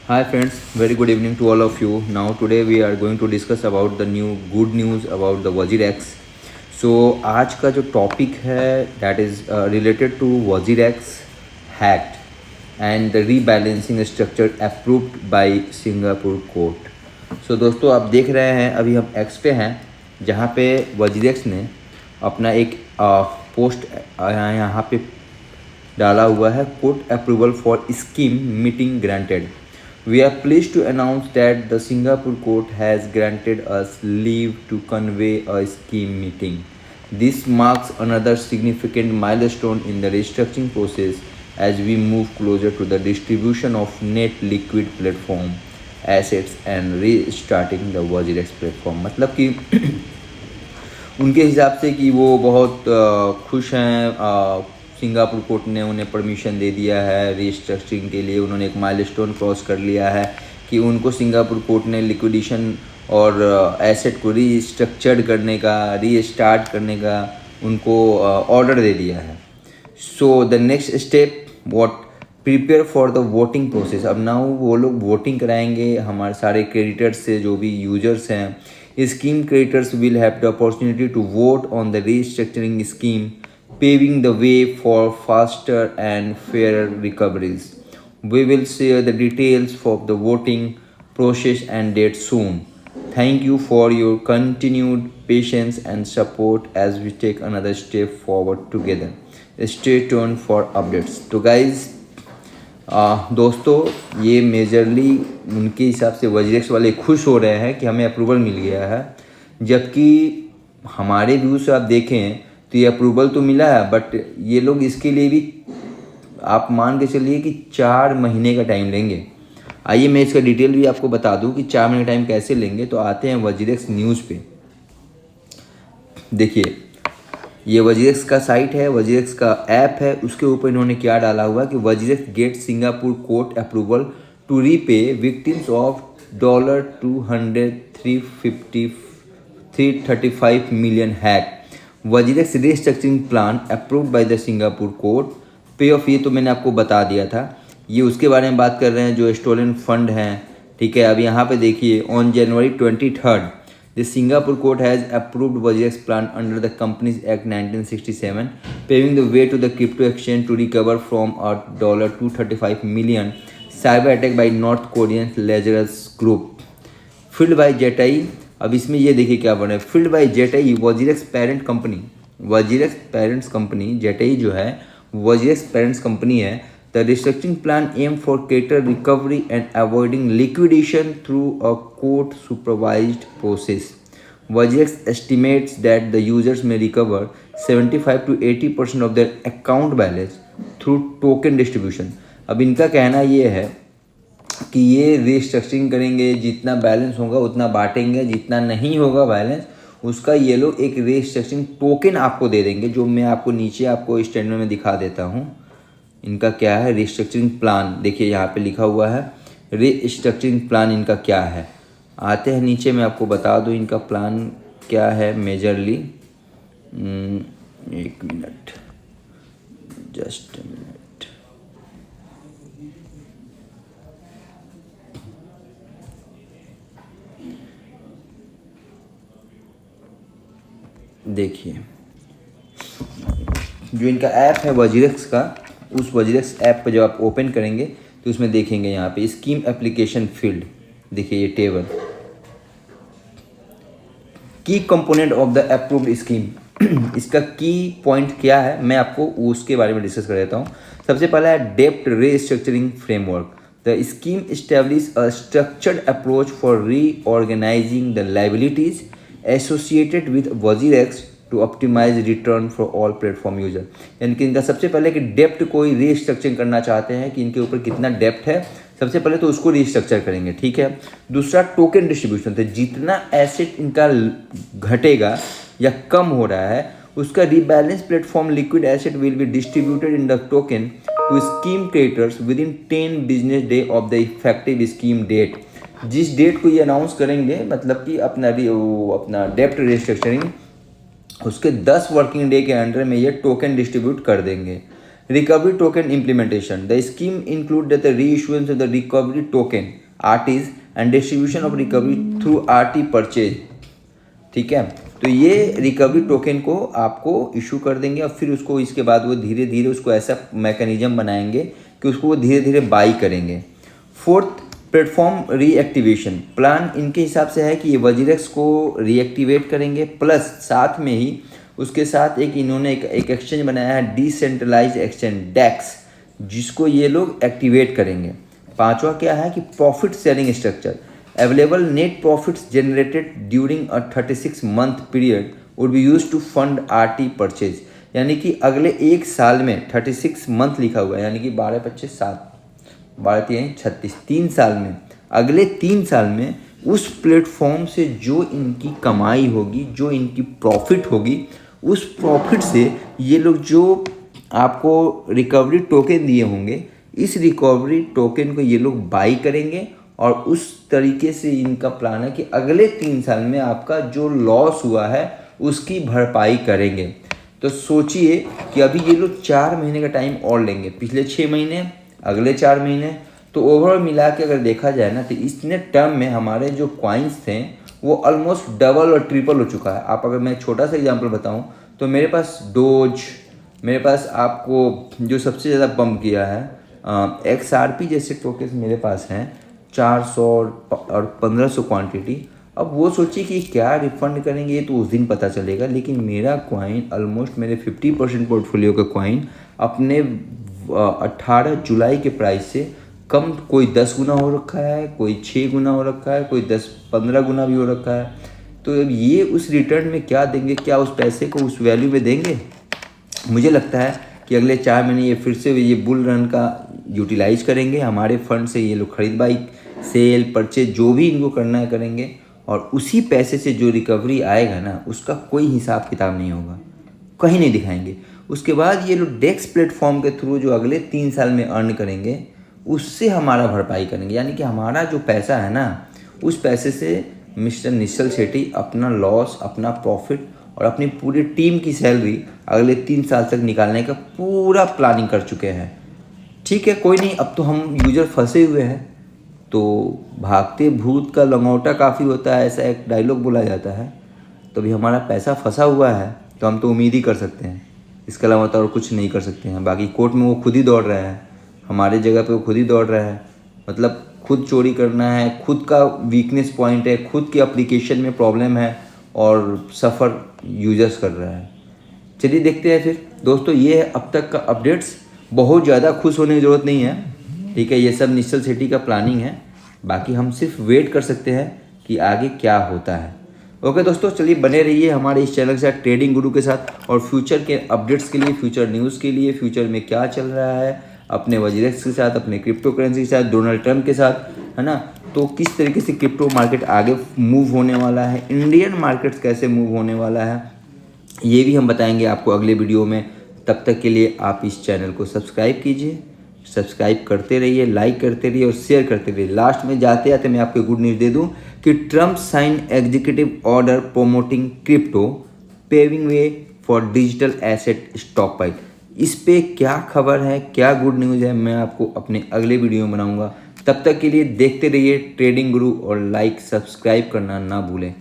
Hi friends, very good evening to all of you. Now today we are going to discuss about the new good news about the Wazirex. So आज का जो topic है that is related to Wazirex hacked and the rebalancing structure approved by Singapore court. So दोस्तों आप देख रहे हैं अभी हम X पे हैं जहाँ पे Wazirex ने अपना एक पोस्ट यहाँ पे डाला हुआ है court approval for scheme meeting granted. We are pleased to announce that the Singapore court has granted us leave to convey a scheme meeting. This marks another significant milestone in the restructuring process as we move closer to the distribution of net liquid platform assets and restarting the Wazirex platform. मतलब कि उनके हिसाब से कि वो बहुत खुश हैं. सिंगापुर कोर्ट ने उन्हें परमिशन दे दिया है रीस्ट्रक्चरिंग के लिए. उन्होंने एक माइलस्टोन क्रॉस कर लिया है कि उनको सिंगापुर कोर्ट ने लिक्विडेशन और एसेट को रीस्ट्रक्चर्ड करने का रीस्टार्ट करने का उनको ऑर्डर दे दिया है. So the next step what prepare for the voting process. अब नाउ वो लोग वोटिंग कराएंगे हमारे सारे क्रेडिटर्स से जो भी यूजर्स हैं. Scheme creditors will have the opportunity to vote on the restructuring scheme, paving the way for faster and fairer recoveries. We will share the details of the voting process and date soon. Thank you for your continued patience and support as we take another step forward together. Stay tuned for updates. तो guys दोस्तों ये majorly उनके हिसाब से WazirX वाले खुश हो रहे हैं कि हमें अप्रूवल मिल गया है, जबकि हमारे व्यू से आप देखें तो ये अप्रूवल तो मिला है बट ये लोग इसके लिए भी आप मान के चलिए कि 4 महीने का टाइम लेंगे. आइए मैं इसका डिटेल भी आपको बता दूं कि 4 महीने का टाइम कैसे लेंगे. तो आते हैं वजीरेक्स न्यूज़ पे. देखिए ये वजीरेक्स का साइट है, वजीरेक्स का ऐप है. उसके ऊपर इन्होंने क्या डाला हुआ कि WazirX get Singapore court approval to repay victims of $200 335 million hack. WazirX restructuring plan approved by the Singapore court. Pay off ये तो मैंने आपको बता दिया था. ये उसके बारे में बात कर रहे हैं जो स्टोलन फंड हैं. ठीक है, अब यहाँ पे देखिए on January 23 the Singapore court has approved WazirX plan under the companies act 1967 paving the way to the crypto exchange to recover from a $235 million cyber attack by North Korean Lazarus group filed by Zettai. अब इसमें ये देखिए क्या बना है. Filed by Zettai WazirX parent company. WazirX parents company Zettai जो है WazirX parents company है. The restructuring plan aim for creditor recovery and avoiding liquidation through a court supervised process. WazirX estimates that the users may recover 75 to 80% of their account balance through token distribution. अब इनका कहना ये है कि ये restructuring करेंगे, जितना बैलेंस होगा उतना बांटेंगे, जितना नहीं होगा बैलेंस उसका ये लोग एक रीस्ट्रक्चरिंग टोकन आपको दे देंगे, जो मैं आपको नीचे आपको स्टैंडर में दिखा देता हूँ. इनका क्या है रीस्ट्रक्चरिंग प्लान. देखिए यहाँ पे लिखा हुआ है रीस्ट्रक्चरिंग प्लान इनका क्या है. आते हैं नीचे मैं आपको बता दूँ इनका प्लान क्या है मेजरली. एक मिनट, जस्ट मिनट. देखिए जो इनका ऐप है वजीरेक्स का, उस वजीरेक्स ऐप पर जब आप ओपन करेंगे तो उसमें देखेंगे यहाँ पे स्कीम एप्लीकेशन फील्ड. देखिए ये टेबल की component of the approved scheme. इसका की पॉइंट क्या है मैं आपको उसके बारे में डिस्कस कर देता हूँ. सबसे पहला है डेप्ट restructuring framework. The scheme establish a structured approach for reorganizing the liabilities associated with WazirX to optimize return for all platform user. यानी कि इनका सबसे पहले कि डेप्ट कोई रीस्ट्रक्चरिंग करना चाहते हैं कि इनके ऊपर कितना डेप्ट है, सबसे पहले तो उसको रीस्ट्रक्चर करेंगे. ठीक है. दूसरा टोकन डिस्ट्रीब्यूशन, तो जितना एसेट इनका घटेगा या कम हो रहा है उसका rebalance platform liquid asset will be distributed in the token to scheme creators within 10 business day of the effective scheme date. जिस डेट को ये अनाउंस करेंगे मतलब कि अपना डेप्ट रीस्ट्रक्चरिंग उसके 10 वर्किंग डे के अंडर में ये टोकन डिस्ट्रीब्यूट कर देंगे. Recovery token implementation. The scheme include that the reissuance of the recovery token RTs and distribution of recovery through RT purchase. ठीक है, तो ये रिकवरी टोकन को आपको इशू कर देंगे और फिर उसको इसके बाद वो धीरे धीरे उसको ऐसा मैकेनिज्म बनाएंगे कि उसको वो धीरे धीरे बाई करेंगे। फोर्थ, प्लेटफॉर्म रीएक्टिवेशन प्लान इनके हिसाब से है कि ये वजीरेक्स को रीएक्टिवेट करेंगे, प्लस साथ में ही उसके साथ इन्होंने एक एक्सचेंज बनाया है, डिसेंट्रलाइज एक्सचेंज डेक्स, जिसको ये लोग एक्टिवेट करेंगे। पांचवा क्या है कि profit sharing structure, available net profits generated during a 36 month period would be use to fund RT purchase. यानी कि अगले एक साल में 36 मंथ लिखा हुआ है, यानी कि 12 25 7 12 3 36 3 साल में, अगले 3 साल में उस प्लेटफॉर्म से जो इनकी कमाई होगी, जो इनकी प्रॉफिट होगी, उस प्रॉफिट से ये लोग जो आपको रिकवरी टोकन दिए होंगे, इस रिकवरी टोकन को ये लोग बाई करेंगे और उस तरीके से इनका प्लान है कि अगले 3 साल में आपका जो लॉस हुआ है उसकी भरपाई करेंगे। तो सोचिए कि अभी ये लोग 4 महीने का टाइम और लेंगे, पिछले 6 महीने, अगले 4 महीने, तो ओवरऑल मिला के अगर देखा जाए ना तो इतने टर्म में हमारे जो कॉइन्स थे वो ऑलमोस्ट डबल और ट्रिपल हो चुका है। आप अगर मैं छोटा सा एग्जांपल बताऊं तो मेरे पास डोज, मेरे पास आपको जो सबसे ज़्यादा पंप किया है XRP जैसे टोकन्स मेरे पास हैं 400 और 1500 क्वांटिटी। अब वो सोचिए कि क्या रिफंड करेंगे ये तो उस दिन पता चलेगा, लेकिन मेरा कॉइन ऑलमोस्ट मेरे 50% पोर्टफोलियो का कॉइन अपने 18 जुलाई के प्राइस से कम, कोई 10 गुना हो रखा है, कोई 6 गुना हो रखा है, कोई 10-15 गुना भी हो रखा है। तो अब ये उस रिटर्न में क्या देंगे, क्या उस पैसे को उस वैल्यू में देंगे? मुझे लगता है कि अगले 4 महीने ये फिर से ये बुल रन का यूटिलाइज करेंगे, हमारे फंड से ये लोग खरीद बाई सेल परचेज जो भी इनको करना है करेंगे, और उसी पैसे से जो रिकवरी आएगा ना उसका कोई हिसाब किताब नहीं होगा, कहीं नहीं दिखाएंगे। उसके बाद ये लोग डेक्स प्लेटफॉर्म के थ्रू जो अगले 3 साल में अर्न करेंगे उससे हमारा भरपाई करेंगे, यानी कि हमारा जो पैसा है ना उस पैसे से मिस्टर निश्चल शेट्टी अपना लॉस, अपना प्रॉफिट और अपनी पूरी टीम की सैलरी अगले 3 साल तक निकालने का पूरा प्लानिंग कर चुके हैं। ठीक है, कोई नहीं, अब तो हम यूजर फंसे हुए हैं, तो भागते भूत का लंगोटा काफ़ी होता है, ऐसा एक डायलॉग बोला जाता है। तो अभी हमारा पैसा फंसा हुआ है तो हम तो उम्मीद ही कर सकते हैं, इसके अलावा तो और कुछ नहीं कर सकते हैं। बाकी कोर्ट में वो खुद ही दौड़ रहा है, हमारे जगह पे वो खुद ही दौड़ रहा है, मतलब खुद चोरी करना है, खुद का वीकनेस पॉइंट है, खुद की एप्लीकेशन में प्रॉब्लम है और सफ़र यूजर्स कर रहा है। चलिए देखते हैं फिर दोस्तों, ये है अब तक का अपडेट्स। बहुत ज़्यादा खुश होने की ज़रूरत नहीं है, ठीक है, ये सब निश्चल शेट्टी का प्लानिंग है, बाकी हम सिर्फ वेट कर सकते हैं कि आगे क्या होता है। ओके दोस्तों, चलिए बने रहिए हमारे इस चैनल के साथ, ट्रेडिंग गुरु के साथ, और फ्यूचर के अपडेट्स के लिए, फ्यूचर न्यूज़ के लिए, फ्यूचर में क्या चल रहा है अपने वजीरेक्स के साथ, अपने क्रिप्टो करेंसी के साथ, डोनाल्ड ट्रंप के साथ, है ना, तो किस तरीके से क्रिप्टो मार्केट आगे मूव होने वाला है, इंडियन मार्केट्स कैसे मूव होने वाला है, ये भी हम बताएंगे आपको अगले वीडियो में। तब तक के लिए आप इस चैनल को सब्सक्राइब कीजिए, सब्सक्राइब करते रहिए, लाइक करते रहिए और शेयर करते रहिए। लास्ट में जाते जाते मैं आपको गुड न्यूज़ दे दूं कि Trump sign executive order promoting crypto, paving way for digital asset stockpile. इस पे क्या खबर है, क्या गुड न्यूज़ है, मैं आपको अपने अगले वीडियो में बनाऊंगा। तब तक के लिए देखते रहिए ट्रेडिंग गुरु और लाइक सब्सक्राइब करना ना भूलें।